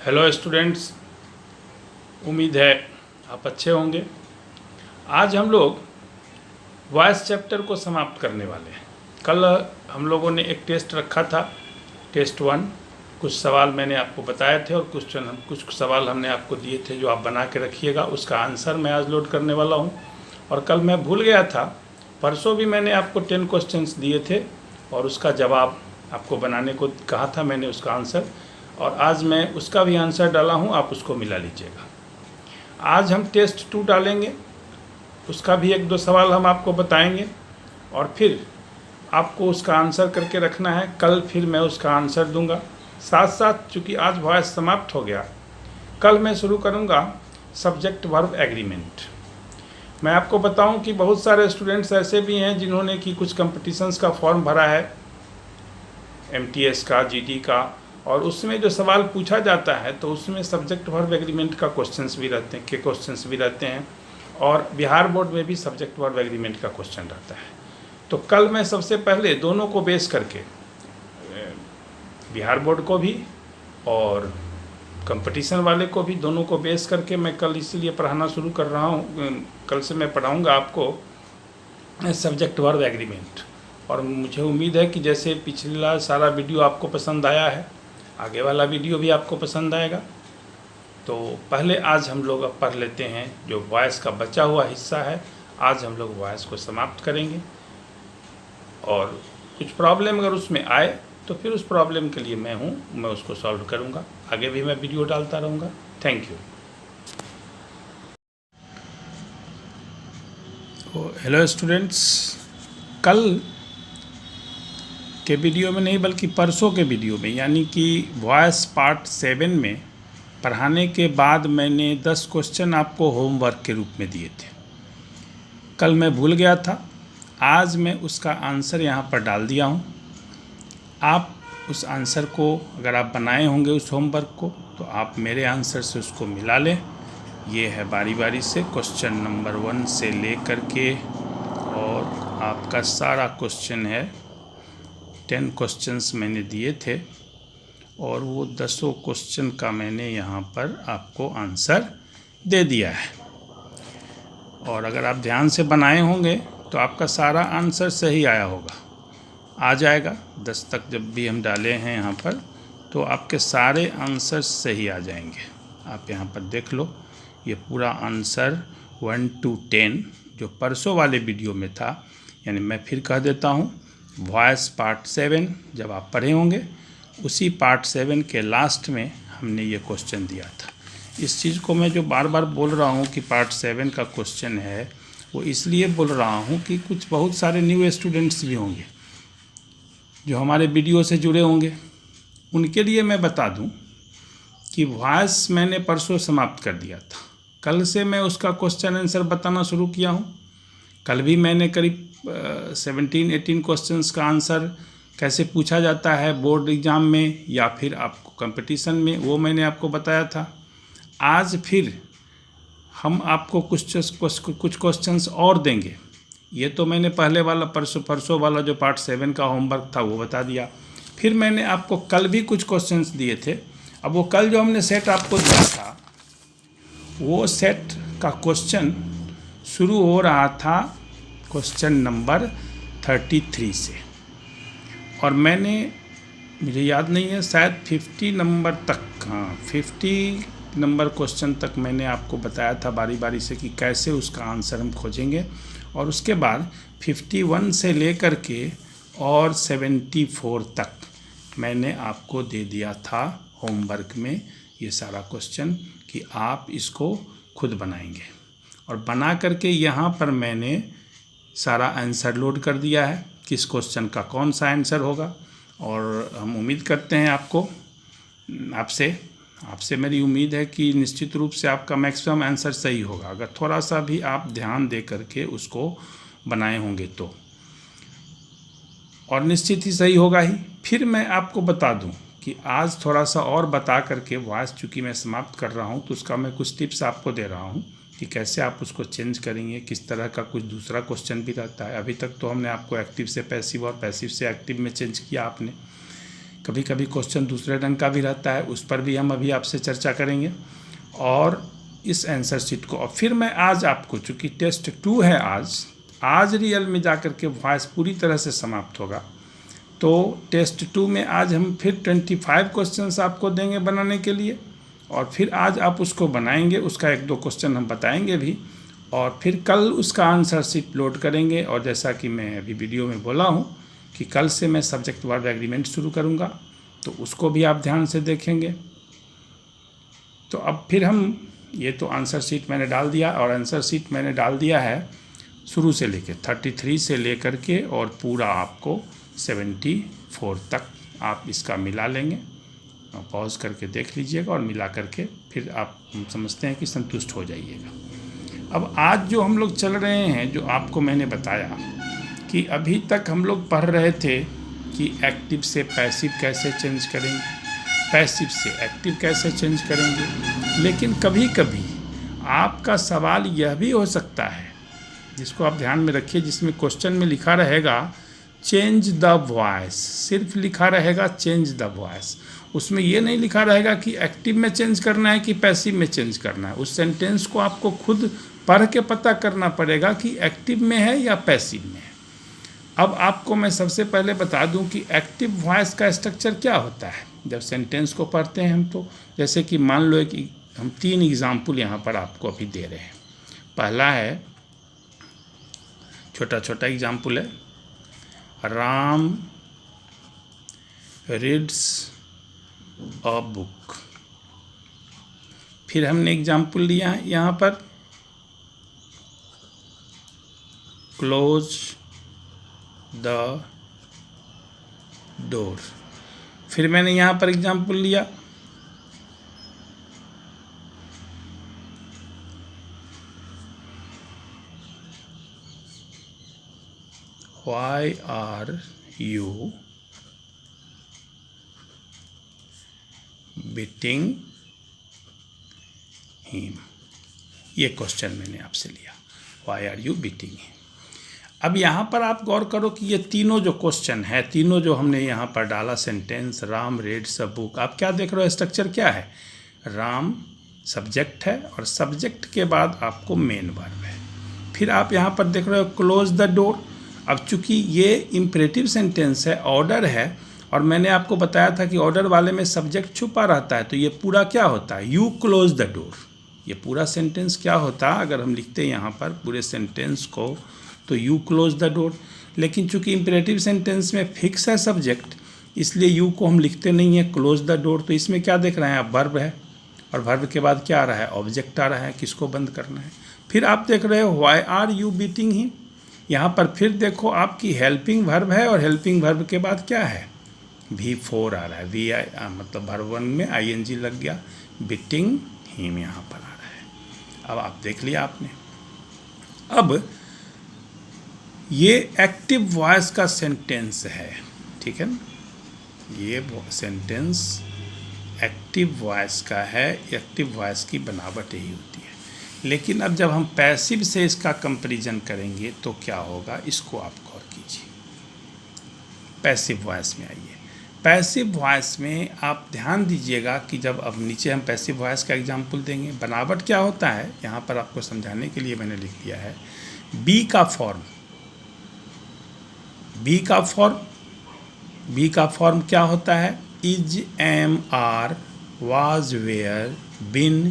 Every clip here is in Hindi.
हेलो स्टूडेंट्स, उम्मीद है आप अच्छे होंगे। आज हम लोग वॉइस चैप्टर को समाप्त करने वाले हैं। कल हम लोगों ने एक टेस्ट रखा था, टेस्ट 1। कुछ सवाल मैंने आपको बताए थे और कुछ सवाल हमने आपको दिए थे जो आप बना के रखिएगा। उसका आंसर मैं आज लोड करने वाला हूँ। और कल मैं भूल गया था, परसों भी मैंने आपको 10 क्वेश्चंस दिए थे और उसका जवाब आपको बनाने को कहा था मैंने, उसका आंसर। और आज मैं उसका भी आंसर डाला हूँ, आप उसको मिला लीजिएगा। आज हम टेस्ट 2 डालेंगे, उसका भी 1-2 सवाल हम आपको बताएंगे और फिर आपको उसका आंसर करके रखना है। कल फिर मैं उसका आंसर दूंगा। साथ साथ चूँकि आज वॉइस समाप्त हो गया, कल मैं शुरू करूंगा सब्जेक्ट वर्ब एग्रीमेंट। मैं आपको बताऊं कि बहुत सारे स्टूडेंट्स ऐसे भी हैं जिन्होंने कि कुछ कंपटीशंस का फॉर्म भरा है, MTS का, GD का, और उसमें जो सवाल पूछा जाता है तो उसमें सब्जेक्ट वर्ब एग्रीमेंट का क्वेश्चंस भी रहते हैं और बिहार बोर्ड में भी सब्जेक्ट वर्ब एग्रीमेंट का क्वेश्चन रहता है। तो कल मैं सबसे पहले दोनों को बेस करके, बिहार बोर्ड को भी और कंपटीशन वाले को भी, दोनों को बेस करके मैं कल इसलिए पढ़ाना शुरू कर रहा हूँ। कल से मैं पढ़ाऊँगा आपको सब्जेक्ट वर्ब एग्रीमेंट। और मुझे उम्मीद है कि जैसे पिछला सारा वीडियो आपको पसंद आया है, आगे वाला वीडियो भी आपको पसंद आएगा। तो पहले आज हम लोग अब पढ़ लेते हैं जो वॉइस का बचा हुआ हिस्सा है। आज हम लोग वॉइस को समाप्त करेंगे और कुछ प्रॉब्लम अगर उसमें आए तो फिर उस प्रॉब्लम के लिए मैं उसको सॉल्व करूँगा। आगे भी मैं वीडियो डालता रहूँगा। Thank you. तो हेलो स्टूडेंट्स, कल के वीडियो में नहीं बल्कि परसों के वीडियो में, यानी कि वॉइस पार्ट 7 में पढ़ाने के बाद मैंने 10 क्वेश्चन आपको होमवर्क के रूप में दिए थे। कल मैं भूल गया था, आज मैं उसका आंसर यहाँ पर डाल दिया हूँ। आप उस आंसर को अगर आप बनाए होंगे उस होमवर्क को, तो आप मेरे आंसर से उसको मिला लें। ये है बारी बारी से क्वेश्चन नंबर 1 से ले कर के, और आपका सारा क्वेश्चन है। 10 क्वेश्चंस मैंने दिए थे और वो 10 क्वेश्चन का मैंने यहाँ पर आपको आंसर दे दिया है। और अगर आप ध्यान से बनाए होंगे तो आपका सारा आंसर सही आया होगा, आ जाएगा। 10 तक जब भी हम डाले हैं यहाँ पर, तो आपके सारे आंसर सही आ जाएंगे। आप यहाँ पर देख लो, ये पूरा आंसर 1 to 10 जो परसों वाले वीडियो में था, यानी मैं फिर कह देता हूँ, वॉइस पार्ट 7 जब आप पढ़े होंगे, उसी पार्ट 7 के लास्ट में हमने ये क्वेश्चन दिया था। इस चीज़ को मैं जो बार बार बोल रहा हूँ कि पार्ट 7 का क्वेश्चन है, वो इसलिए बोल रहा हूँ कि कुछ बहुत सारे न्यू स्टूडेंट्स भी होंगे जो हमारे वीडियो से जुड़े होंगे। उनके लिए मैं बता दूँ कि वॉइस मैंने परसों समाप्त कर दिया था। कल से मैं उसका क्वेश्चन आंसर बताना शुरू किया हूँ। कल भी मैंने करीब 17-18 क्वेश्चंस का आंसर कैसे पूछा जाता है बोर्ड एग्ज़ाम में या फिर आपको कंपटीशन में, वो मैंने आपको बताया था। आज फिर हम आपको कुछ क्वेश्चंस और देंगे। ये तो मैंने पहले वाला परसों वाला जो पार्ट 7 का होमवर्क था वो बता दिया। फिर मैंने आपको कल भी कुछ क्वेश्चंस दिए थे। अब वो कल जो हमने सेट आपको दिया था, वो सेट का क्वेश्चन शुरू हो रहा था क्वेश्चन नंबर 33 से, और मुझे याद नहीं है, शायद 50 नंबर तक, हाँ 50 नंबर क्वेश्चन तक मैंने आपको बताया था बारी बारी से कि कैसे उसका आंसर हम खोजेंगे। और उसके बाद 51 से लेकर के और 74 तक मैंने आपको दे दिया था होमवर्क में ये सारा क्वेश्चन कि आप इसको खुद बनाएंगे। और बना करके यहाँ पर मैंने सारा आंसर लोड कर दिया है, किस क्वेश्चन का कौन सा आंसर होगा। और हम उम्मीद करते हैं आपसे मेरी उम्मीद है कि निश्चित रूप से आपका मैक्सिमम आंसर सही होगा, अगर थोड़ा सा भी आप ध्यान दे करके उसको बनाए होंगे तो, और निश्चित ही सही होगा ही। फिर मैं आपको बता दूं कि आज थोड़ा सा और बता करके वॉइस चूँकि मैं समाप्त कर रहा हूं, तो उसका मैं कुछ टिप्स आपको दे रहा हूं कि कैसे आप उसको चेंज करेंगे, किस तरह का कुछ दूसरा क्वेश्चन भी रहता है। अभी तक तो हमने आपको एक्टिव से पैसिव और पैसिव से एक्टिव में चेंज किया आपने, कभी कभी क्वेश्चन दूसरे ढंग का भी रहता है, उस पर भी हम अभी आपसे चर्चा करेंगे। और इस आंसर शीट को, और फिर मैं आज आपको, चूँकि टेस्ट 2 है आज रियल में जा कर के वॉइस पूरी तरह से समाप्त होगा, तो टेस्ट 2 में आज हम फिर 25 क्वेश्चंस आपको देंगे बनाने के लिए, और फिर आज आप उसको बनाएंगे, उसका 1-2 क्वेश्चन हम बताएंगे भी, और फिर कल उसका आंसर शीट लोड करेंगे। और जैसा कि मैं अभी वीडियो में बोला हूँ कि कल से मैं सब्जेक्ट वर्ब एग्रीमेंट शुरू करूँगा, तो उसको भी आप ध्यान से देखेंगे। तो अब फिर हम, ये तो आंसर शीट मैंने डाल दिया, और आंसर शीट मैंने डाल दिया है शुरू से लेके 33 से लेकर के और पूरा आपको 74 तक आप इसका मिला लेंगे। पॉज करके देख लीजिएगा और मिला करके फिर आप समझते हैं कि संतुष्ट हो जाइएगा। अब आज जो हम लोग चल रहे हैं, जो आपको मैंने बताया कि अभी तक हम लोग पढ़ रहे थे कि एक्टिव से पैसिव कैसे चेंज करेंगे, पैसिव से एक्टिव कैसे चेंज करेंगे। लेकिन कभी कभी आपका सवाल यह भी हो सकता है, जिसको आप ध्यान में रखिए, जिसमें क्वेश्चन में लिखा रहेगा चेंज द वॉइस, सिर्फ लिखा रहेगा चेंज द वॉइस, उसमें ये नहीं लिखा रहेगा कि एक्टिव में चेंज करना है कि पैसिव में चेंज करना है। उस सेंटेंस को आपको खुद पढ़ के पता करना पड़ेगा कि एक्टिव में है या पैसिव में है। अब आपको मैं सबसे पहले बता दूं कि एक्टिव वॉइस का स्ट्रक्चर क्या होता है जब सेंटेंस को पढ़ते हैं हम। तो जैसे कि मान लो कि हम 3 एग्जाम्पल यहाँ पर आपको अभी दे रहे हैं। पहला है, छोटा छोटा एग्जाम्पल है, राम रीड्स अ बुक। फिर हमने एग्जाम्पल लिया है यहाँ पर, क्लोज द डोर। फिर मैंने यहाँ पर एग्जाम्पल लिया, Why are you beating him? ये क्वेश्चन मैंने आपसे लिया, Why are you beating him? अब यहाँ पर आप गौर करो कि ये तीनों जो क्वेश्चन है, तीनों जो हमने यहाँ पर डाला sentence, Ram reads a book, आप क्या देख रहे हो, स्ट्रक्चर क्या है, राम सब्जेक्ट है और सब्जेक्ट के बाद आपको मेन वर्ब है। फिर आप यहाँ पर देख रहे हो क्लोज द डोर। अब चूंकि ये इम्परेटिव सेंटेंस है, ऑर्डर है, और मैंने आपको बताया था कि ऑर्डर वाले में सब्जेक्ट छुपा रहता है, तो ये पूरा क्या होता है, यू क्लोज द डोर। ये पूरा सेंटेंस क्या होता, अगर हम लिखते हैं यहाँ पर पूरे सेंटेंस को, तो यू क्लोज द डोर। लेकिन चूंकि इम्परेटिव सेंटेंस में फिक्स है सब्जेक्ट, इसलिए यू को हम लिखते नहीं है, क्लोज द डोर। तो इसमें क्या देख रहे हैं आप, वर्ब है, और वर्ब के बाद क्या आ रहा है, ऑब्जेक्ट आ रहा है, किसको बंद करना है। फिर आप देख रहे हो why are you beating him, यहाँ पर फिर देखो आपकी हेल्पिंग वर्ब है, और हेल्पिंग वर्ब के बाद क्या है, V4 आ रहा है, VI मतलब वर्ब 1 में ING लग गया, बीटिंग हिम यहाँ पर आ रहा है। अब आप देख लिया आपने। अब ये एक्टिव वॉइस का सेंटेंस है, ठीक है ना, ये सेंटेंस एक्टिव वॉइस का है, एक्टिव वॉइस की बनावट यही होती है। लेकिन अब जब हम पैसिव से इसका कंपैरिजन करेंगे तो क्या होगा, इसको आप गौर कीजिए। पैसिव वॉइस में आइए, पैसिव वॉइस में आप ध्यान दीजिएगा कि जब अब नीचे हम पैसिव वॉइस का एग्जाम्पल देंगे, बनावट क्या होता है यहाँ पर आपको समझाने के लिए मैंने लिख दिया है, बी का फॉर्म, बी का फॉर्म क्या होता है, is, am, are, was, were, been,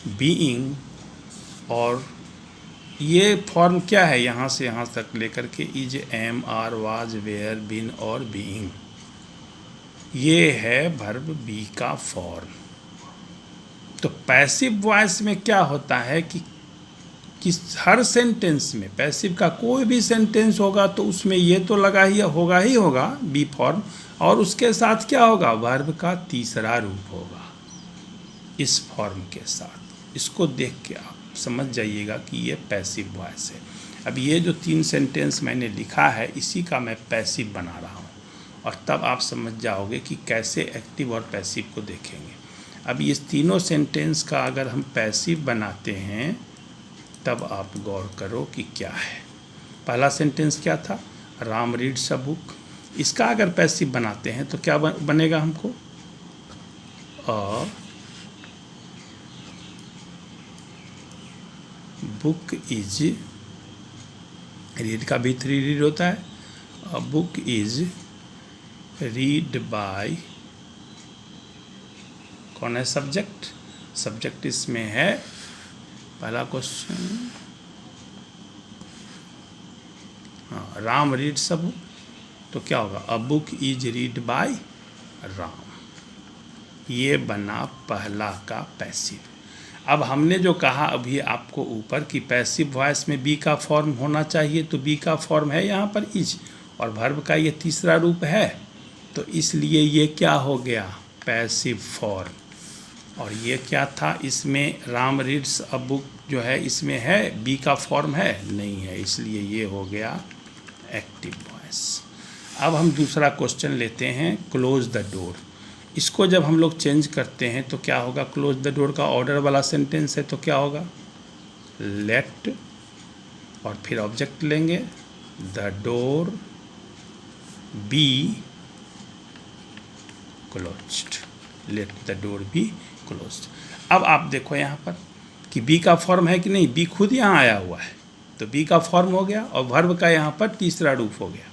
being, और ये फॉर्म क्या है, यहाँ से यहाँ तक लेकर के is, am, are, was, were, been और बीइंग, ये है वर्ब बी का फॉर्म। तो पैसिव वॉइस में क्या होता है कि हर सेंटेंस में, पैसिव का कोई भी सेंटेंस होगा तो उसमें ये तो लगा ही होगा बी फॉर्म, और उसके साथ क्या होगा, वर्ब का तीसरा रूप होगा इस फॉर्म के साथ। इसको देख के आप समझ जाइएगा कि ये पैसिव वॉइस है। अब ये जो 3 सेंटेंस मैंने लिखा है, इसी का मैं पैसिव बना रहा हूँ, और तब आप समझ जाओगे कि कैसे एक्टिव और पैसिव को देखेंगे। अब इस तीनों सेंटेंस का अगर हम पैसिव बनाते हैं, तब आप गौर करो कि क्या है। पहला सेंटेंस क्या था, राम रीड्स अ बुक, इसका अगर पैसिव बनाते हैं तो क्या बनेगा हमको, बुक इज, रीड का भी 3 रीड होता है, a book is read by, कौन है सब्जेक्ट, सब्जेक्ट इसमें है पहला क्वेश्चन, हाँ राम रीड सब, तो क्या होगा, a book is read by Ram, ये बना पहला का पैसिव। अब हमने जो कहा अभी आपको ऊपर की पैसिव वॉइस में बी का फॉर्म होना चाहिए, तो बी का फॉर्म है यहाँ पर इज, और वर्ब का ये तीसरा रूप है, तो इसलिए ये क्या हो गया, पैसिव फॉर्म। और ये क्या था, इसमें राम रीड्स अ बुक जो है इसमें है, बी का फॉर्म है नहीं है, इसलिए ये हो गया एक्टिव वॉइस। अब हम दूसरा क्वेश्चन लेते हैं, क्लोज द डोर। इसको जब हम लोग चेंज करते हैं तो क्या होगा, क्लोज द डोर का ऑर्डर वाला सेंटेंस है, तो क्या होगा, लेट और फिर ऑब्जेक्ट लेंगे, the door be closed, let the door be closed. अब आप देखो यहाँ पर कि बी का फॉर्म है कि नहीं, बी खुद यहाँ आया हुआ है, तो बी का फॉर्म हो गया, और वर्ब का यहाँ पर तीसरा रूप हो गया,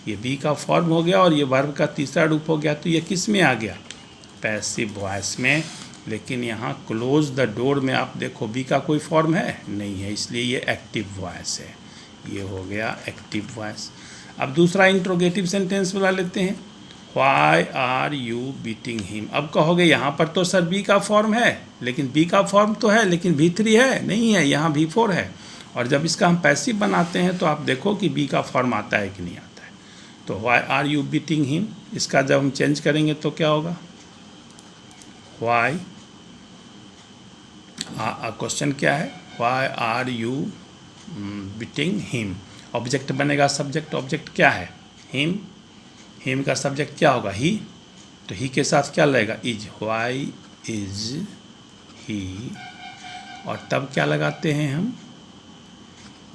ये बी का फॉर्म हो गया और ये वर्ब का तीसरा रूप हो गया, तो ये किस में आ गया, पैसिव वॉइस में। लेकिन यहाँ क्लोज द डोर में आप देखो बी का कोई फॉर्म है नहीं है, इसलिए ये एक्टिव वॉइस है, ये हो गया एक्टिव वॉइस। अब दूसरा इंट्रोगेटिव सेंटेंस वाला लेते हैं, why are you beating him. अब कहोगे यहाँ पर तो सर बी का फॉर्म है, लेकिन बी का फॉर्म तो है लेकिन V3 है नहीं है, यहाँ V4 है, और जब इसका हम पैसिव बनाते हैं तो आप देखो कि बी का फॉर्म आता है कि नहीं आता है। तो why are you beating him, इसका जब हम चेंज करेंगे तो क्या होगा, व्हाई, क्वेश्चन क्या है, why are you beating him, object बनेगा सब्जेक्ट, ऑब्जेक्ट क्या है, हिम, हिम का सब्जेक्ट क्या होगा, ही, तो ही के साथ क्या लगेगा, इज, व्हाई इज ही, और तब क्या लगाते हैं हम,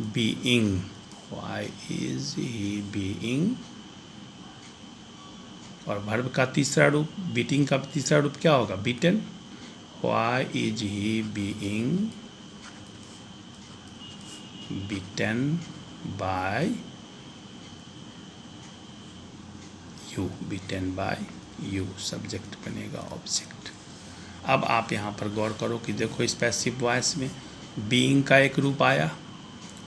being, why is he being, और वर्ब का तीसरा रूप, बीटिंग का तीसरा रूप क्या होगा, beaten, why is he being beaten by you, beaten by you, subject बनेगा ऑब्जेक्ट। अब आप यहाँ पर गौर करो कि देखो इस पैसिव वॉइस में बीइंग का एक रूप आया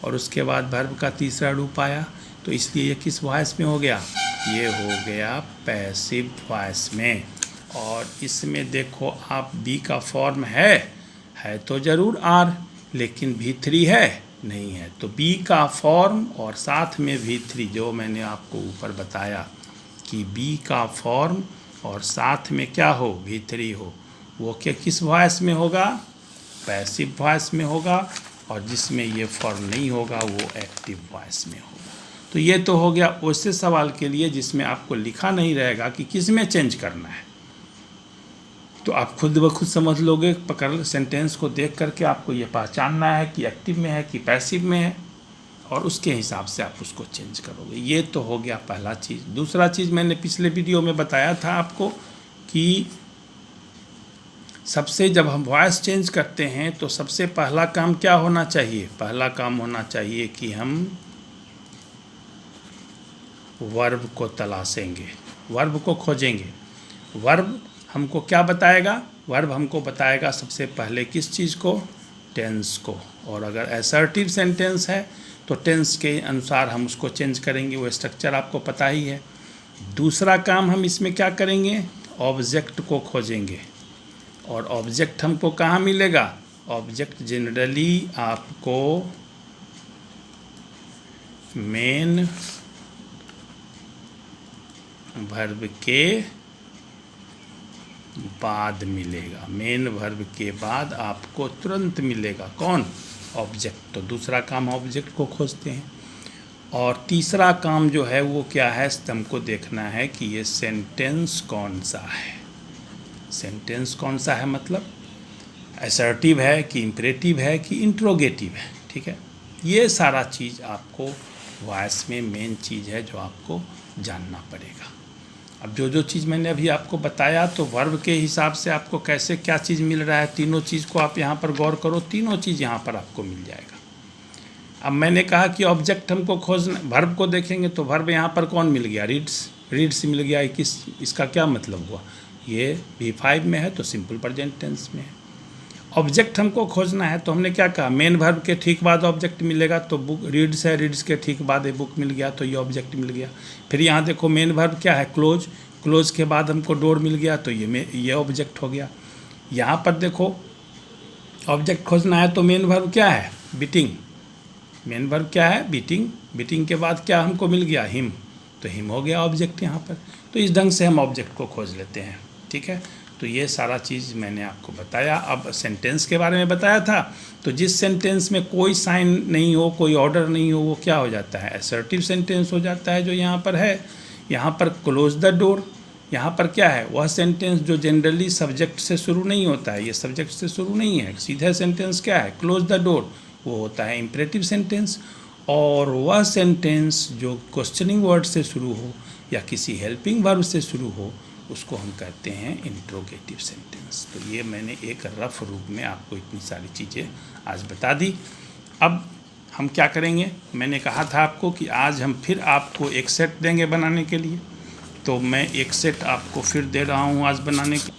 और उसके बाद वर्ब का तीसरा रूप आया, तो इसलिए ये किस वॉइस में हो गया, ये हो गया पैसिव वॉइस में। और इसमें देखो आप बी का फॉर्म है तो ज़रूर आर, लेकिन V3 है नहीं है, तो बी का फॉर्म और साथ में V3, जो मैंने आपको ऊपर बताया कि बी का फॉर्म और साथ में क्या हो, V3 हो, वो क्या किस वॉइस में होगा, पैसिव वॉइस में होगा, और जिसमें ये फॉर्म नहीं होगा वो एक्टिव वॉइस में होगा। तो ये तो हो गया वैसे सवाल के लिए जिसमें आपको लिखा नहीं रहेगा कि किस में चेंज करना है, तो आप खुद ब खुद समझ लोगे, पकड़ सेंटेंस को देख करके आपको ये पहचानना है कि एक्टिव में है कि पैसिव में है, और उसके हिसाब से आप उसको चेंज करोगे। ये तो हो गया पहला चीज़। दूसरा चीज़ मैंने पिछले वीडियो में बताया था आपको कि सबसे जब हम वॉइस चेंज करते हैं तो सबसे पहला काम क्या होना चाहिए, पहला काम होना चाहिए कि हम वर्ब को तलाशेंगे, वर्ब को खोजेंगे। वर्ब हमको क्या बताएगा, वर्ब हमको बताएगा सबसे पहले किस चीज़ को, टेंस को, और अगर असर्टिव सेंटेंस है तो टेंस के अनुसार हम उसको चेंज करेंगे, वो स्ट्रक्चर आपको पता ही है। दूसरा काम हम इसमें क्या करेंगे, ऑब्जेक्ट को खोजेंगे, और ऑब्जेक्ट हमको कहाँ मिलेगा, ऑब्जेक्ट जनरली आपको मेन वर्ब के बाद मिलेगा, मेन वर्ब के बाद आपको तुरंत मिलेगा कौन, ऑब्जेक्ट। तो दूसरा काम ऑब्जेक्ट को खोजते हैं। और तीसरा काम जो है वो क्या है, हमको देखना है कि ये सेंटेंस कौन सा है, सेंटेंस कौन सा है, मतलब असर्टिव है कि इम्परेटिव है कि इंट्रोगेटिव है, ठीक है। ये सारा चीज़ आपको वॉइस में मेन चीज़ है जो आपको जानना पड़ेगा। अब जो चीज़ मैंने अभी आपको बताया, तो वर्ब के हिसाब से आपको कैसे क्या चीज़ मिल रहा है, तीनों चीज़ को आप यहाँ पर गौर करो, तीनों चीज़ यहाँ पर आपको मिल जाएगा। अब मैंने कहा कि ऑब्जेक्ट हमको खोजना, वर्ब को देखेंगे तो वर्ब यहाँ पर कौन मिल गया, रीड्स मिल गया। इसका क्या मतलब हुआ, ये V5 में है तो सिंपल प्रेजेंट टेंस में है। ऑब्जेक्ट हमको खोजना है तो हमने क्या कहा, मेन वर्ब के ठीक बाद ऑब्जेक्ट मिलेगा, तो बुक रीड्स है, रीड्स के ठीक बाद ये बुक मिल गया, तो ये ऑब्जेक्ट मिल गया। फिर यहाँ देखो मेन वर्ब क्या है, क्लोज के बाद हमको डोर मिल गया, तो ये ऑब्जेक्ट हो गया। यहाँ पर देखो ऑब्जेक्ट खोजना है तो मेन वर्ब क्या है, बीटिंग। मेन वर्ब क्या है, बीटिंग के बाद क्या हमको मिल गया, हिम, तो हिम हो गया ऑब्जेक्ट यहाँ पर। तो इस ढंग से हम ऑब्जेक्ट को खोज लेते हैं, ठीक है। तो ये सारा चीज़ मैंने आपको बताया। अब सेंटेंस के बारे में बताया था, तो जिस सेंटेंस में कोई साइन नहीं हो, कोई ऑर्डर नहीं हो, वो क्या हो जाता है, असर्टिव सेंटेंस हो जाता है, जो यहाँ पर है। यहाँ पर क्लोज द डोर, यहाँ पर क्या है, वह सेंटेंस जो जनरली सब्जेक्ट से शुरू नहीं होता है, ये सब्जेक्ट से शुरू नहीं है, सीधा सेंटेंस क्या है, क्लोज द डोर, वो होता है इम्परेटिव सेंटेंस। और वह सेंटेंस जो क्वेश्चनिंग वर्ड से शुरू हो या किसी हेल्पिंग वर्ब से शुरू हो, उसको हम कहते हैं इंट्रोगेटिव सेंटेंस। तो ये मैंने एक रफ रूप में आपको इतनी सारी चीज़ें आज बता दी। अब हम क्या करेंगे, मैंने कहा था आपको कि आज हम फिर आपको एक सेट देंगे बनाने के लिए, तो मैं एक सेट आपको फिर दे रहा हूँ आज बनाने के।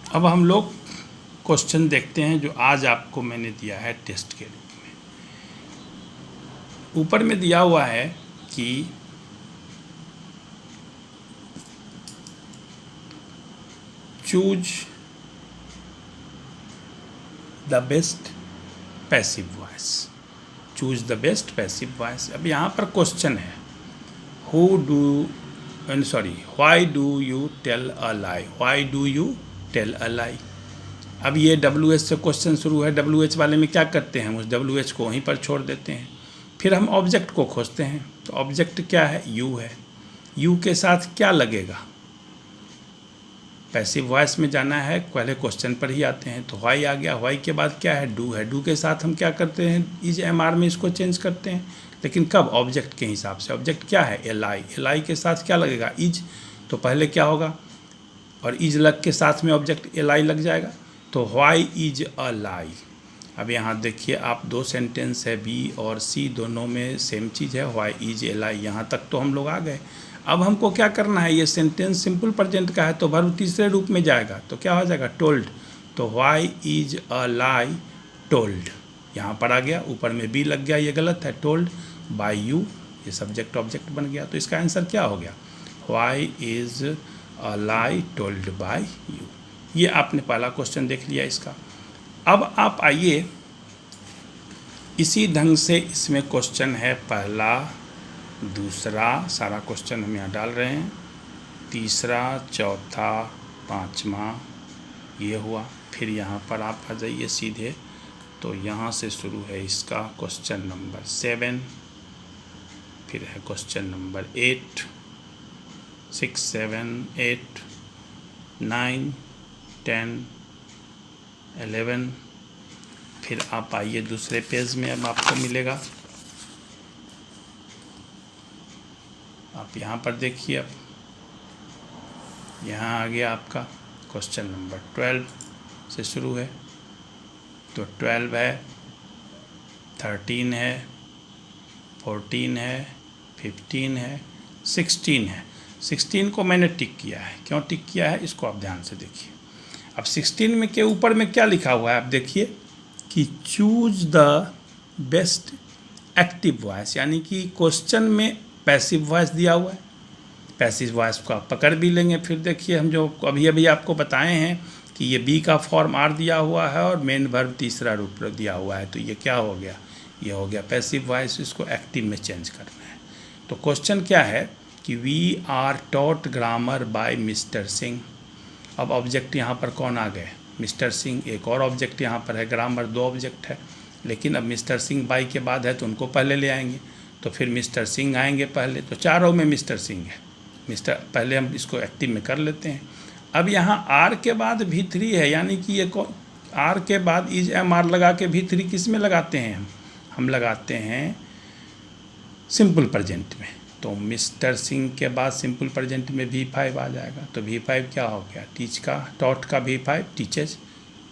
अब हम लोग क्वेश्चन देखते हैं जो आज आपको मैंने दिया है टेस्ट के रूप में। ऊपर में दिया हुआ है कि choose the best passive voice, choose the best passive voice. अब यहाँ पर क्वेश्चन है, why do you tell a lie, why do you tell a lie. अब ये WH से क्वेश्चन शुरू है, WH वाले में क्या करते हैं, उस WH को वहीं पर छोड़ देते हैं। फिर हम ऑब्जेक्ट को खोजते हैं, तो ऑब्जेक्ट क्या है, यू है। यू के साथ क्या लगेगा, पैसिव वॉइस में जाना है, पहले क्वेश्चन पर ही आते हैं, तो व्हाई आ गया। व्हाई के बाद क्या है, डू है। डू के साथ हम क्या करते हैं, इज MR में इसको चेंज करते हैं, लेकिन कब, ऑब्जेक्ट के हिसाब से। ऑब्जेक्ट क्या है, LI के साथ क्या लगेगा, इज, तो पहले क्या होगा, और इज लग के साथ में ऑब्जेक्ट LI लग जाएगा, तो व्हाई इज अ लाई। अब यहाँ देखिए आप, दो सेंटेंस है, B और C, दोनों में सेम चीज़ है, व्हाई इज LI। यहाँ तक तो हम लोग आ गए। अब हमको क्या करना है, ये सेंटेंस सिंपल प्रेजेंट का है, तो वर्ब तीसरे रूप में जाएगा, तो क्या हो जाएगा, टोल्ड। तो why is a lie told, यहाँ पर आ गया, ऊपर में B लग गया, ये गलत है, टोल्ड बाय यू, ये सब्जेक्ट ऑब्जेक्ट बन गया। तो इसका आंसर क्या हो गया, why is a lie told by you. ये आपने पहला क्वेश्चन देख लिया इसका। अब आप आइए, इसी ढंग से इसमें क्वेश्चन है पहला, दूसरा, सारा क्वेश्चन हम यहाँ डाल रहे हैं, तीसरा, चौथा, पाँचवा, ये हुआ। फिर यहाँ पर आप आ जाइए सीधे, तो यहाँ से शुरू है इसका क्वेश्चन नंबर 7, फिर है क्वेश्चन नंबर 8, 6, 7, 8, 9, 10, 11। फिर आप आइए दूसरे पेज में, अब आपको मिलेगा, आप यहाँ पर देखिए, अब यहाँ आ गया आपका क्वेश्चन नंबर 12 से शुरू है, तो 12 है, 13 है, 14 है, 15 है, 16 है। 16 को मैंने टिक किया है, क्यों टिक किया है, इसको आप ध्यान से देखिए। अब 16 में के ऊपर में क्या लिखा हुआ है, आप देखिए कि choose the best active voice, यानी कि क्वेश्चन में पैसिव वॉइस दिया हुआ है। पैसिव वॉइस को आप पकड़ भी लेंगे। फिर देखिए, हम जो अभी अभी आपको बताए हैं कि ये B का फॉर्म R दिया हुआ है और मेन वर्ब तीसरा रूप दिया हुआ है, तो ये क्या हो गया, ये हो गया पैसिव वॉइस। इसको एक्टिव में चेंज करना है। तो क्वेश्चन क्या है कि we are taught grammar by mister Singh. अब ऑब्जेक्ट यहाँ पर कौन आ गए, मिस्टर सिंह। एक और ऑब्जेक्ट यहाँ पर है, ग्रामर, दो ऑब्जेक्ट है, लेकिन अब मिस्टर सिंह बाई के बाद है तो उनको पहले ले आएंगे, तो फिर मिस्टर सिंह आएंगे पहले, तो चारों में मिस्टर सिंह है। पहले हम इसको एक्टिव में कर लेते हैं। अब यहाँ आर के बाद भी थ्री है, यानी कि ये आर के बाद इज एम आर लगा के भी थ्री किस में लगाते हैं हम लगाते हैं सिंपल प्रेजेंट में। तो मिस्टर सिंह के बाद सिंपल प्रेजेंट में V5 आ जाएगा। तो V5 क्या हो गया, टीच का टॉट का V5 टीचेज।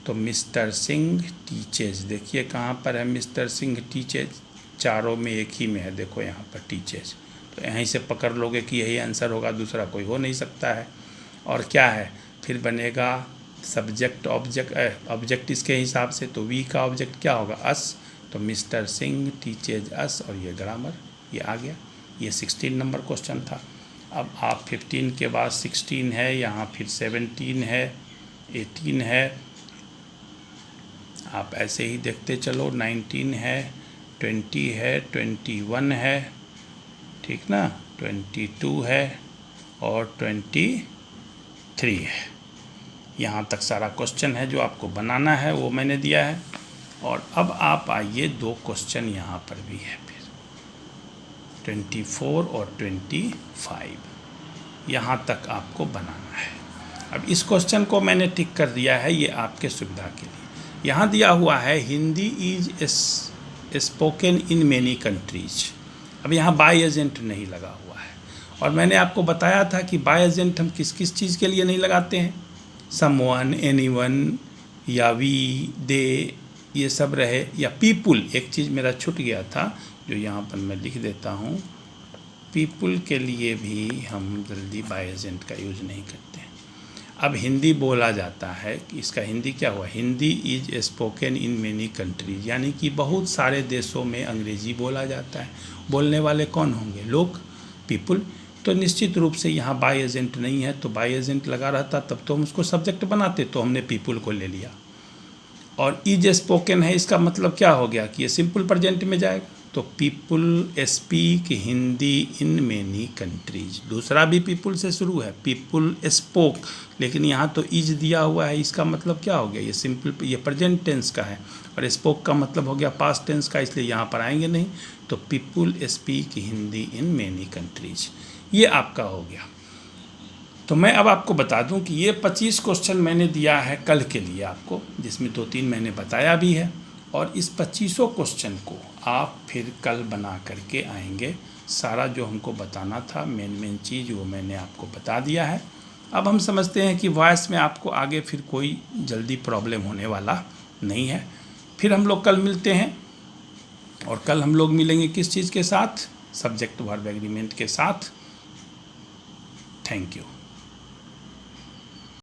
तो मिस्टर सिंह टीचेज, देखिए कहाँ पर है मिस्टर सिंह टीचेज, चारों में एक ही में है, देखो यहाँ पर टीचेज। तो यहीं से पकड़ लोगे कि यही आंसर होगा, दूसरा कोई हो नहीं सकता है। और क्या है फिर बनेगा सब्जेक्ट ऑब्जेक्ट इसके हिसाब से। तो वी का ऑब्जेक्ट क्या होगा, अस। तो मिस्टर सिंह टीचेज अस, और ये ग्रामर ये आ गया। ये 16 नंबर क्वेश्चन था। अब आप 15 के बाद 16 है, यहाँ फिर 17 है, 18 है, आप ऐसे ही देखते चलो। 19 है, 20 है, 21 है, ठीक ना, 22 है और 23 है। यहाँ तक सारा क्वेश्चन है जो आपको बनाना है, वो मैंने दिया है। और अब आप आइए 2 क्वेश्चन यहाँ पर भी है, फिर 24 और 25 यहाँ तक आपको बनाना है। अब इस क्वेश्चन को मैंने टिक कर दिया है, ये आपके सुविधा के लिए। यहाँ दिया हुआ है Hindi is spoken in many countries. अब यहाँ बाय एजेंट नहीं लगा हुआ है, और मैंने आपको बताया था कि बाय एजेंट हम किस किस चीज़ के लिए नहीं लगाते हैं, समवन, एनीवन या वी, दे, ये सब रहे, या पीपुल। एक चीज़ मेरा छूट गया था जो यहाँ पर मैं लिख देता हूँ, पीपुल के लिए भी हम जल्दी बाय एजेंट का यूज नहीं करते हैं। अब हिंदी बोला जाता है, इसका हिंदी क्या हुआ, Hindi is spoken in many countries, यानी कि बहुत सारे देशों में अंग्रेजी बोला जाता है। बोलने वाले कौन होंगे, लोग, पीपुल। तो निश्चित रूप से यहाँ बाय एजेंट नहीं है, तो बाय एजेंट लगा रहता तब तो हम उसको सब्जेक्ट बनाते, तो हमने पीपुल को ले लिया। और इज स्पोकन है, इसका मतलब क्या हो गया कि ये सिंपल प्रेजेंट में जाएगा। तो people speak Hindi in many countries, दूसरा भी पीपुल से शुरू है, पीपुल स्पोक, लेकिन यहाँ तो इज दिया हुआ है, इसका मतलब क्या हो गया, ये सिंपल, ये प्रेजेंट टेंस का है, और स्पोक का मतलब हो गया पास्ट टेंस का, इसलिए यहाँ पर आएंगे नहीं। तो people speak Hindi in many countries, ये आपका हो गया। तो मैं अब आपको बता दूं कि ये 25 क्वेश्चन मैंने दिया है कल के लिए आपको, जिसमें 2-3 मैंने बताया भी है। और इस 25 क्वेश्चन को आप फिर कल बना करके आएंगे। सारा जो हमको बताना था मेन चीज़ वो मैंने आपको बता दिया है। अब हम समझते हैं कि वॉइस में आपको आगे फिर कोई जल्दी प्रॉब्लम होने वाला नहीं है। फिर हम लोग कल मिलते हैं, और कल हम लोग मिलेंगे किस चीज़ के साथ, सब्जेक्ट वर्ब एग्रीमेंट के साथ। Thank you.